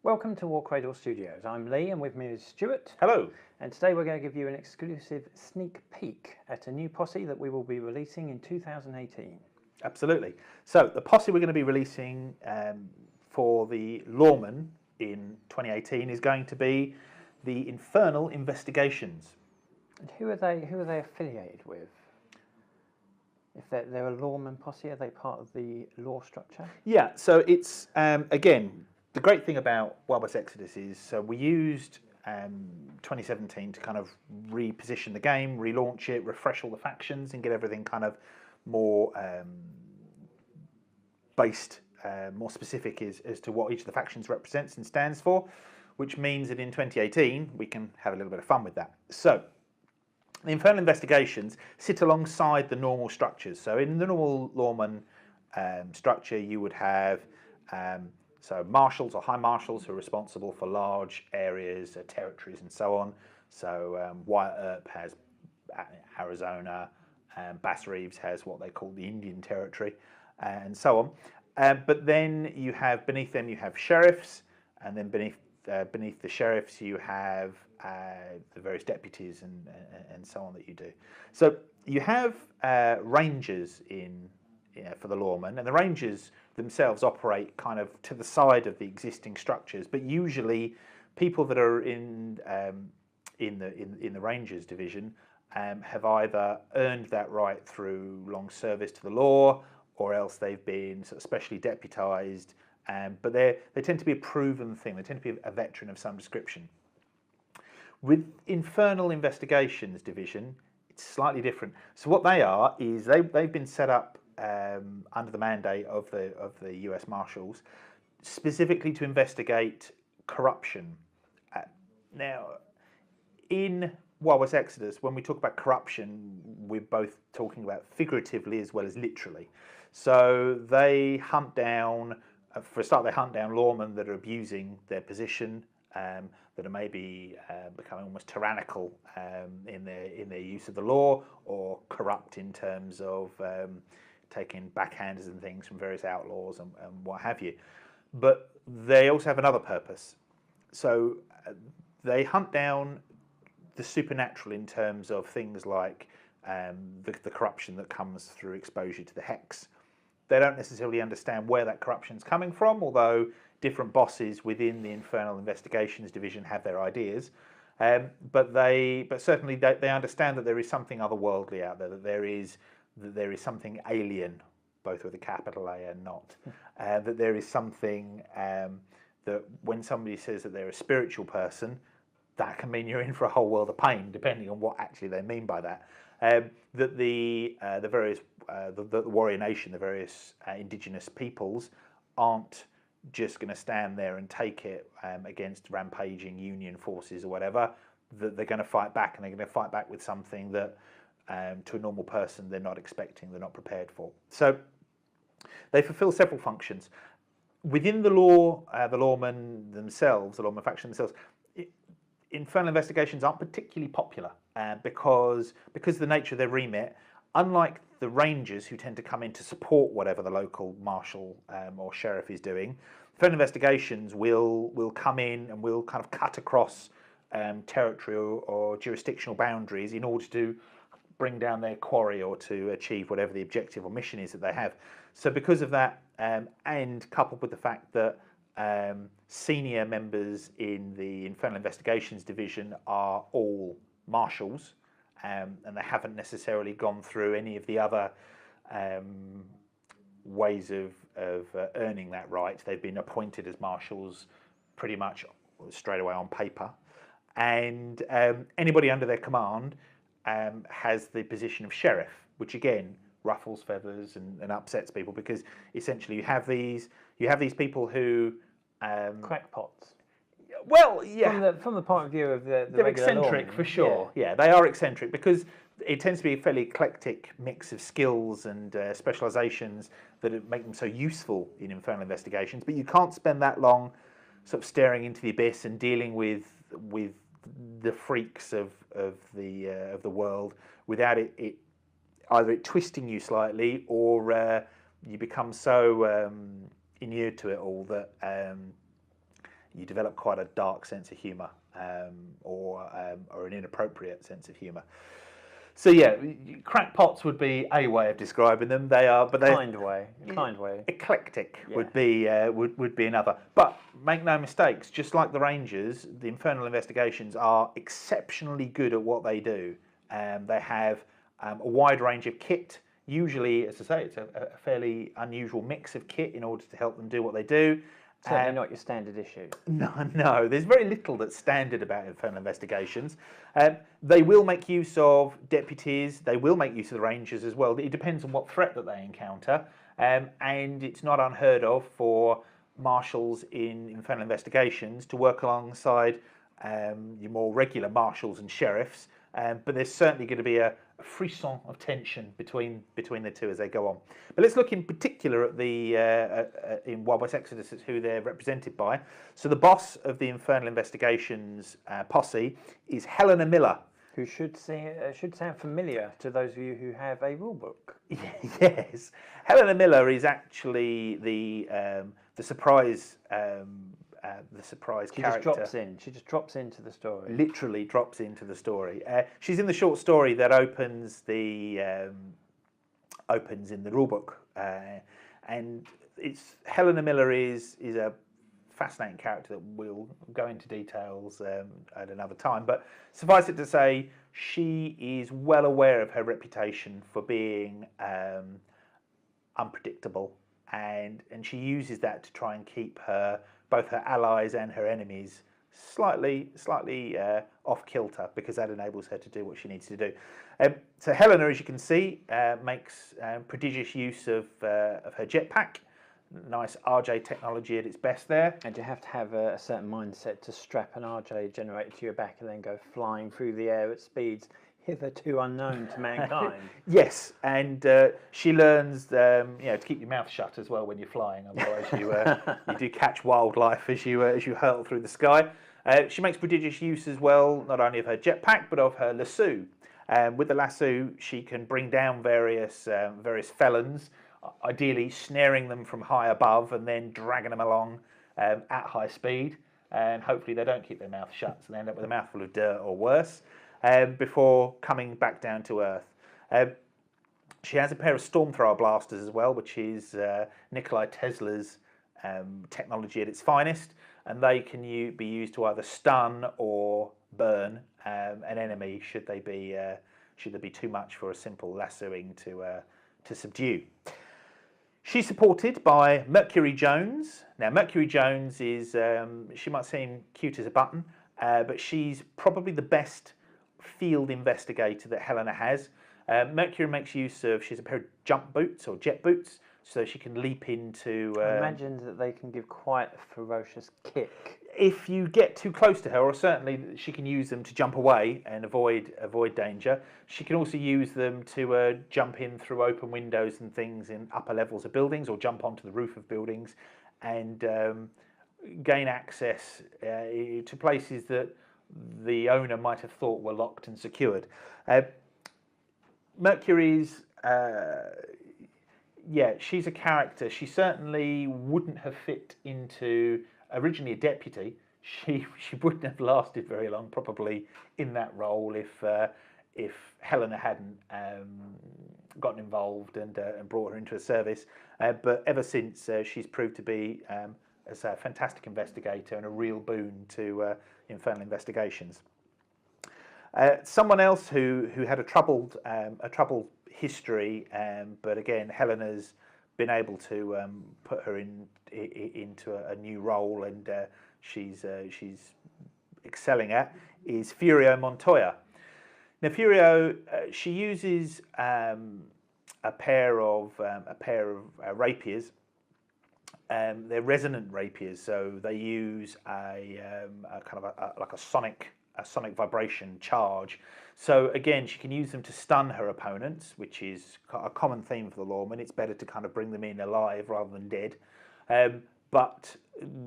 Welcome to Warcradle Studios. I'm Lee and with me is Stuart. Hello. And today we're going to give you an exclusive sneak peek at a new posse that we will be releasing in 2018. Absolutely. So the posse we're going to be releasing for the Lawmen in 2018 is going to be the Infernal Investigations. And who are they affiliated with? If they're a lawman posse, are they part of the law structure? Yeah, so it's, again, the great thing about Wild West Exodus is we used 2017 to kind of reposition the game, relaunch it, refresh all the factions and get everything kind of more based, more specific as to what each of the factions represents and stands for, which means that in 2018 we can have a little bit of fun with that. So the Infernal Investigations sit alongside the normal structures. So in the normal lawman structure, you would have marshals or high marshals who are responsible for large areas, territories, and so on. So Wyatt Earp has Arizona, Bass Reeves has what they call the Indian Territory, and so on. But then you have beneath them you have sheriffs, and then beneath the sheriffs you have the various deputies and so on that you do. So you have rangers for the lawmen, and the rangers themselves operate kind of to the side of the existing structures, but usually people that are in the rangers division have either earned that right through long service to the law, or else they've been sort of specially deputised. But they tend to be a proven thing. They tend to be a veteran of some description. With Infernal Investigations division, it's slightly different. So what they are is they've been set up under the mandate of the US Marshals, specifically to investigate corruption. Now, in Wild West Exodus, when we talk about corruption, we're both talking about figuratively as well as literally. So they hunt down. For a start, they hunt down lawmen that are abusing their position, that are maybe becoming almost tyrannical in their use of the law, or corrupt in terms of taking backhanders and things from various outlaws and what have you. But they also have another purpose. So they hunt down the supernatural in terms of things like the corruption that comes through exposure to the hex. They don't necessarily understand where that corruption's coming from, although different bosses within the Infernal Investigations division have their ideas. But certainly they understand that there is something otherworldly out there, that there is something alien, both with a capital A and not. That there is something that when somebody says that they're a spiritual person, that can mean you're in for a whole world of pain, depending on what actually they mean by that. That the warrior nation, the various indigenous peoples, aren't just going to stand there and take it against rampaging Union forces or whatever. That they're going to fight back, and they're going to fight back with something that to a normal person they're not expecting, they're not prepared for. So they fulfill several functions. Within the law, the lawmen themselves, the lawman faction themselves, Infernal Investigations aren't particularly popular because of the nature of their remit. Unlike the rangers, who tend to come in to support whatever the local marshal or sheriff is doing, Infernal Investigations will come in and will kind of cut across territory or jurisdictional boundaries in order to bring down their quarry or to achieve whatever the objective or mission is that they have. So because of that, and coupled with the fact that senior members in the Infernal Investigations division are all marshals, and they haven't necessarily gone through any of the other ways of earning that right. They've been appointed as marshals pretty much straight away on paper, and anybody under their command has the position of sheriff, which again ruffles feathers and upsets people, because essentially you have these people who Crackpots. Well, yeah. From the point of view of the they're regular eccentric lawmen, for sure. Yeah, they are eccentric because it tends to be a fairly eclectic mix of skills and specialisations that make them so useful in Infernal Investigations. But you can't spend that long sort of staring into the abyss and dealing with the freaks of the world without it either twisting you slightly, or you become so inured to it all that you develop quite a dark sense of humour, or an inappropriate sense of humour. So yeah, crackpots would be a way of describing them. They are, but they're Kind way. eclectic Yeah. would be another. But make no mistakes, just like the Rangers, the Infernal Investigations are exceptionally good at what they do. They have a wide range of kit. Usually, as I say, it's a fairly unusual mix of kit in order to help them do what they do. Certainly not your standard issue. No, there's very little that's standard about Infernal Investigations. They will make use of deputies, they will make use of the Rangers as well. It depends on what threat that they encounter. And it's not unheard of for marshals in Infernal Investigations to work alongside your more regular marshals and sheriffs. But there's certainly going to be a frisson of tension between the two as they go on. But let's look in particular at the in Wild West Exodus, who they're represented by. So the boss of the Infernal Investigations posse is Helena Miller, Who should sound familiar to those of you who have a rule book. Yes, Helena Miller is actually the surprise. The surprise character. She just drops into the story. Literally drops into the story. She's in the short story that opens in the rulebook, and it's Helena Miller is a fascinating character that we'll go into details at another time. But suffice it to say, she is well aware of her reputation for being unpredictable, and she uses that to try and keep both her allies and her enemies slightly off kilter, because that enables her to do what she needs to do. So Helena, as you can see, makes prodigious use of her jetpack. Nice RJ technology at its best there. And you have to have a certain mindset to strap an RJ generator to your back and then go flying through the air at speeds hitherto unknown to mankind. Yes, and she learns, to keep your mouth shut as well when you're flying. Otherwise, you do catch wildlife as you hurtle through the sky. She makes prodigious use as well, not only of her jetpack but of her lasso. With the lasso, she can bring down various felons, ideally snaring them from high above and then dragging them along at high speed. And hopefully, they don't keep their mouth shut, so they end up with a mouthful of dirt or worse. Before coming back down to Earth. She has a pair of Stormthrower blasters as well, which is Nikola Tesla's technology at its finest, and they can be used to either stun or burn an enemy should they be too much for a simple lassoing to subdue. She's supported by Mercury Jones. Now, Mercury Jones is, she might seem cute as a button, but she's probably the best field investigator that Helena has. Mercury makes use of, she has a pair of jump boots or jet boots, so she can leap into... I imagine that they can give quite a ferocious kick. If you get too close to her, or certainly she can use them to jump away and avoid danger. She can also use them to jump in through open windows and things in upper levels of buildings, or jump onto the roof of buildings and gain access to places that the owner might have thought were locked and secured. Mercury's, she's a character. She certainly wouldn't have fit into originally a deputy. She wouldn't have lasted very long, probably, in that role if Helena hadn't gotten involved and brought her into the service. But ever since, she's proved to be as a fantastic investigator and a real boon to Infernal Investigations. Someone else who had a troubled history, but again, Helena's been able to put her into a new role, and she's excelling at, is Furio Montoya. Now, Furio, she uses a pair of rapiers. They're resonant rapiers, so they use a kind of like a sonic vibration charge. So again, she can use them to stun her opponents, which is a common theme for the Lawmen. It's better to kind of bring them in alive rather than dead. But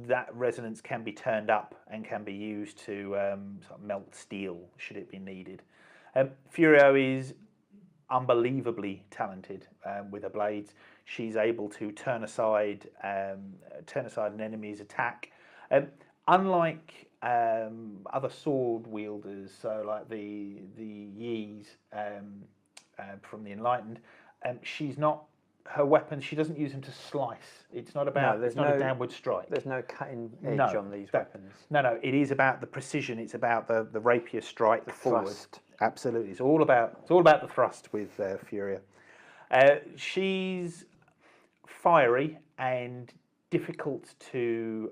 that resonance can be turned up and can be used to sort of melt steel should it be needed. Furio is unbelievably talented with her blades. She's able to turn aside an enemy's attack. unlike other sword wielders, so like the Yis from the Enlightened, she's not. Her weapons, she doesn't use them to slice. It's not about. It's not a downward strike. There's no cutting edge on these weapons. No. It is about the precision. It's about the rapier strike, the forward. Thrust. Absolutely. It's all about the thrust with Furio. She's fiery and difficult to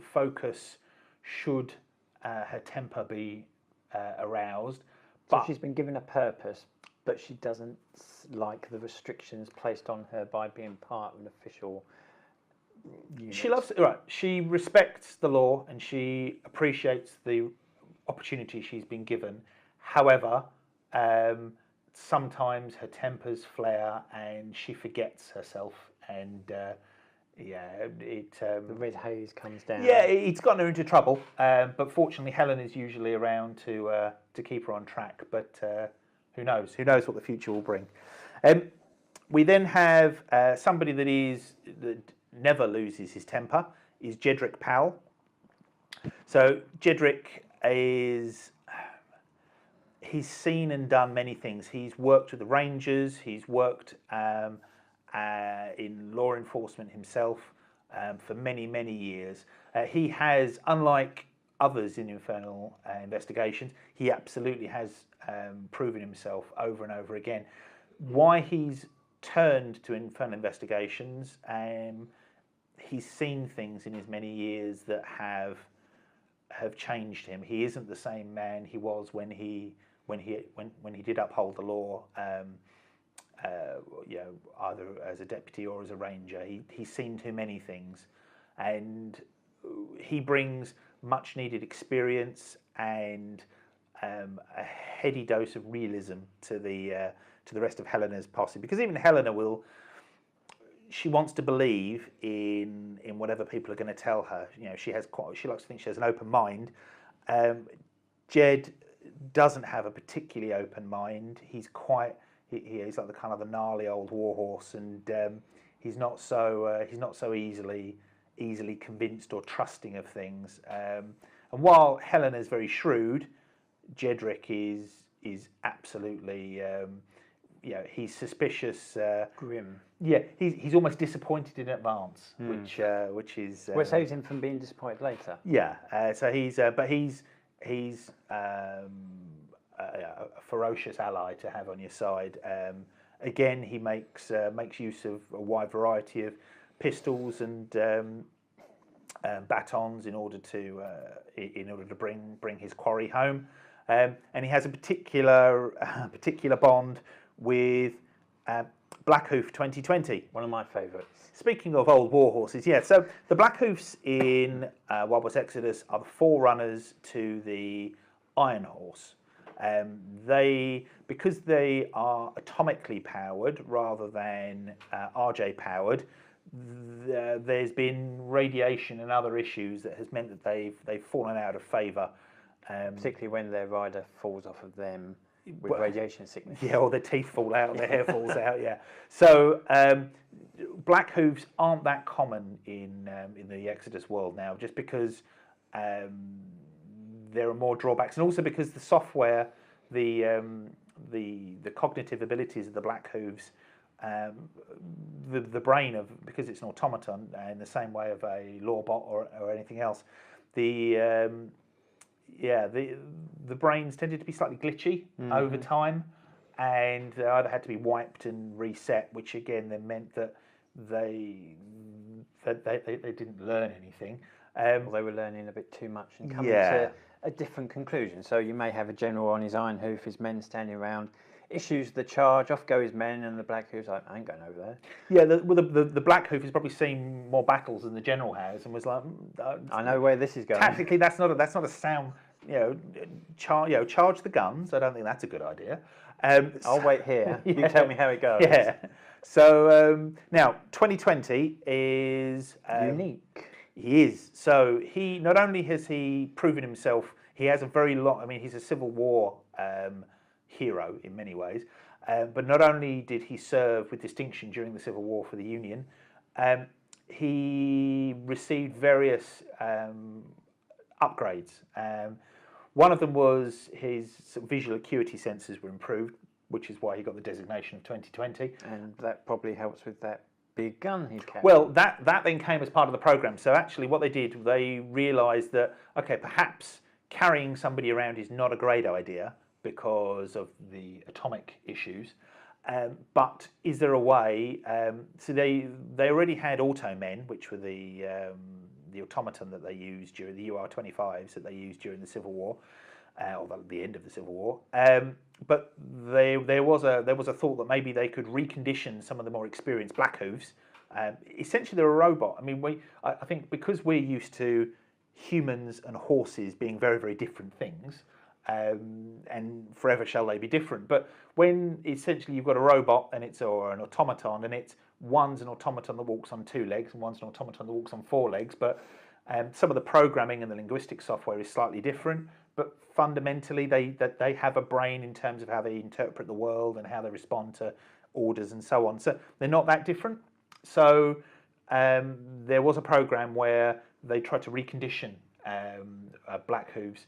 focus should her temper be aroused. So she's been given a purpose, but she doesn't like the restrictions placed on her by being part of an official unit. She loves right. She respects the law and she appreciates the opportunity she's been given. However, sometimes her tempers flare and she forgets herself, and the red haze comes down. Yeah, it's gotten her into trouble. But fortunately, Helen is usually around to keep her on track. But who knows? Who knows what the future will bring? We then have somebody that never loses his temper. Is Jedrick Powell. So Jedrick he's seen and done many things. He's worked with the Rangers. He's worked in law enforcement himself for many, many years. He has, unlike others in Infernal Investigations, he absolutely has proven himself over and over again. Why he's turned to Infernal Investigations, he's seen things in his many years that have changed him. He isn't the same man he was when he did uphold the law, either as a deputy or as a ranger. He's seen too many things, and he brings much needed experience and a heady dose of realism to the rest of Helena's posse. Because even Helena she wants to believe in whatever people are going to tell her. She likes to think she has an open mind. Jed doesn't have a particularly open mind. He's he's like the gnarly old warhorse, and he's not so easily convinced or trusting of things. And while Helena is very shrewd, Jedrick is absolutely he's suspicious, grim. Yeah, he's almost disappointed in advance, which is what saves him from being disappointed later. Yeah, so he's a ferocious ally to have on your side. Again, he makes use of a wide variety of pistols and batons in order to bring his quarry home, and he has a particular bond with Blackhoof 2020. One of my favourites. Speaking of old war horses, yeah. So the Blackhoofs in Wild West Exodus are the forerunners to the Iron Horse. Because they are atomically powered rather than RJ powered, there's been radiation and other issues that has meant that they've fallen out of favour. Particularly when their rider falls off of them with radiation sickness. Yeah, or their teeth fall out, their hair falls out. Yeah. So Blackhoofs aren't that common in the Exodus world now, just because there are more drawbacks, and also because the software, the cognitive abilities of the Blackhooves, the brain because it's an automaton in the same way of a lawbot or anything else, the brains tended to be slightly glitchy over time, and they either had to be wiped and reset, which again then meant that they didn't learn anything. Well, they were learning a bit too much and coming to a different conclusion. So you may have a general on his iron hoof, his men standing around, issues the charge, off go his men, and the Blackhoof's like, I ain't going over there. Yeah, the Blackhoof has probably seen more battles than the general has, and was like, I know where this is going. Tactically, that's not a sound. Charge the guns. I don't think that's a good idea. I'll wait here. You tell me how it goes. Yeah. So now 2020 is unique. He is. So he not only has he proven himself, he has a very long. I mean, he's a Civil War hero in many ways. But not only did he serve with distinction during the Civil War for the Union, he received various upgrades. One of them was his visual acuity sensors were improved, which is why he got the designation of 2020. And that probably helps with that big gun he's carrying. Well, that then came as part of the program. So actually what they did, they realised that, okay, perhaps carrying somebody around is not a great idea because of the atomic issues. But is there a way? So they already had Automen, which were the automaton that they used during the UR-25s that they used during the Civil War, or the end of the Civil War. But there was a thought that maybe they could recondition some of the more experienced Blackhoofs. Essentially, they're a robot. I mean, I think because we're used to humans and horses being very, very different things. And forever shall they be different. But when essentially you've got a robot and or an automaton, and one's an automaton that walks on 2 legs and one's an automaton that walks on 4 legs, but some of the programming and the linguistic software is slightly different. But fundamentally, they have a brain in terms of how they interpret the world and how they respond to orders and so on. So they're not that different. So there was a program where they tried to recondition Blackhoofs.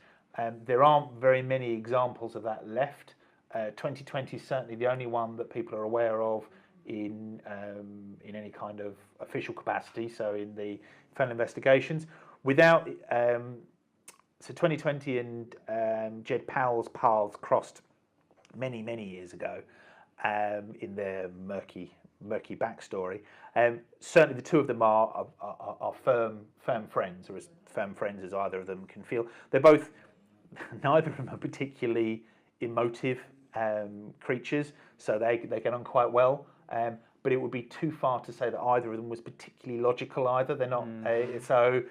There aren't very many examples of that left. 2020 is certainly the only one that people are aware of in any kind of official capacity. So in the Infernal Investigations, without so 2020 and Jedrick Powell's paths crossed many years ago in their murky backstory. Certainly, the two of them are firm friends, or as firm friends as either of them can feel. They're both. Neither of them are particularly emotive creatures, so they get on quite well. But it would be too far to say that either of them was particularly logical either. They're not. So,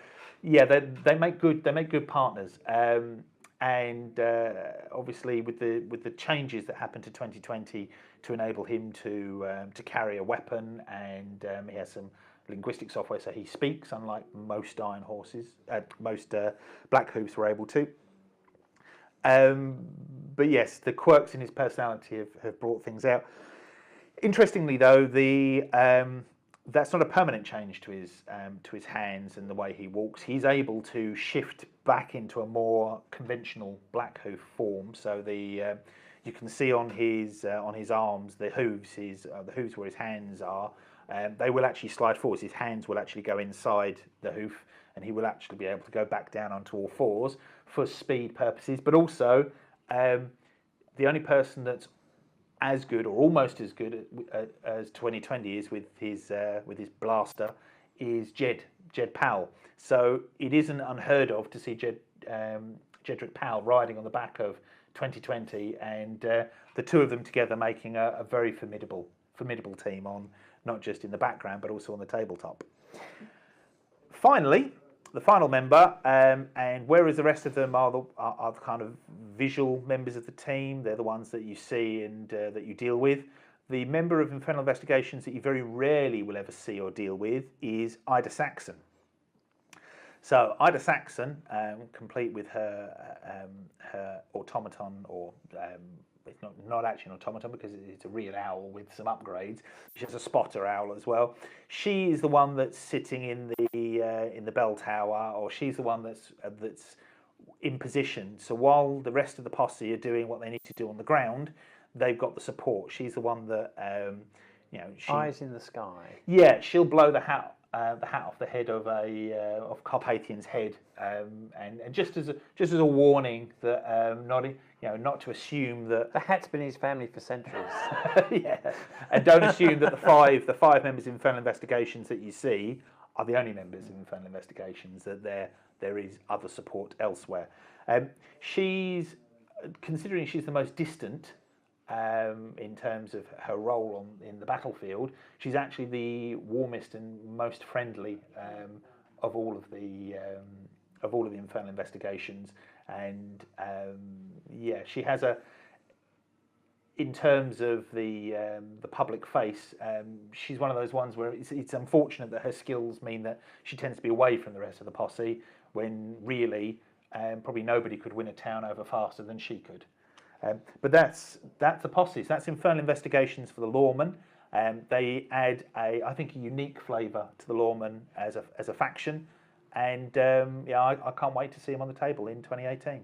yeah, they make good partners. And obviously, with the changes that happened to 2020 to enable him to carry a weapon, and he has some linguistic software, so he speaks, unlike most iron horses, most Blackhoofs were able to. But yes, the quirks in his personality have brought things out. Interestingly, though, that's not a permanent change to his hands and the way he walks. He's able to shift back into a more conventional Blackhoof form. So you can see on his arms the hooves, the hooves where his hands are. They will actually slide forwards. His hands will actually go inside the hoof, and he will actually be able to go back down onto all fours for speed purposes. But also, the only person that's as good or almost as good as 2020 is with his blaster is Jedrick Powell. So it isn't unheard of to see Jedrick Powell riding on the back of 2020, and the two of them together making a very formidable team, on not just in the background but also on the tabletop. Finally, the final member, and whereas the rest of them are the kind of visual members of the team, they're the ones that you see and that you deal with. The member of Infernal Investigations that you very rarely will ever see or deal with is Ida Saxon. So Ida Saxon, complete with her automaton, or it's not actually an automaton because it's a real owl with some upgrades. She has a spotter owl as well. She is the one that's sitting in the bell tower, or she's the one that's in position. So while the rest of the posse are doing what they need to do on the ground, they've got the support. She's the one that eyes in the sky. Yeah, she'll blow the hat off the head of Carpathian's head, and just as a warning that not to assume that the hat's been in his family for centuries. Yeah, and don't assume that the five members of Infernal Investigations that you see are the only members of Infernal Investigations. That there is other support elsewhere. She's considering she's the most distant. In terms of her role in the battlefield, she's actually the warmest and most friendly of all of the Infernal Investigations, and she has in terms of the public face, she's one of those ones where it's unfortunate that her skills mean that she tends to be away from the rest of the posse, when really probably nobody could win a town over faster than she could. But that's the posse. So that's Infernal Investigations for the Lawmen. They add I think, a unique flavour to the Lawmen as a faction, and I can't wait to see them on the table in 2018.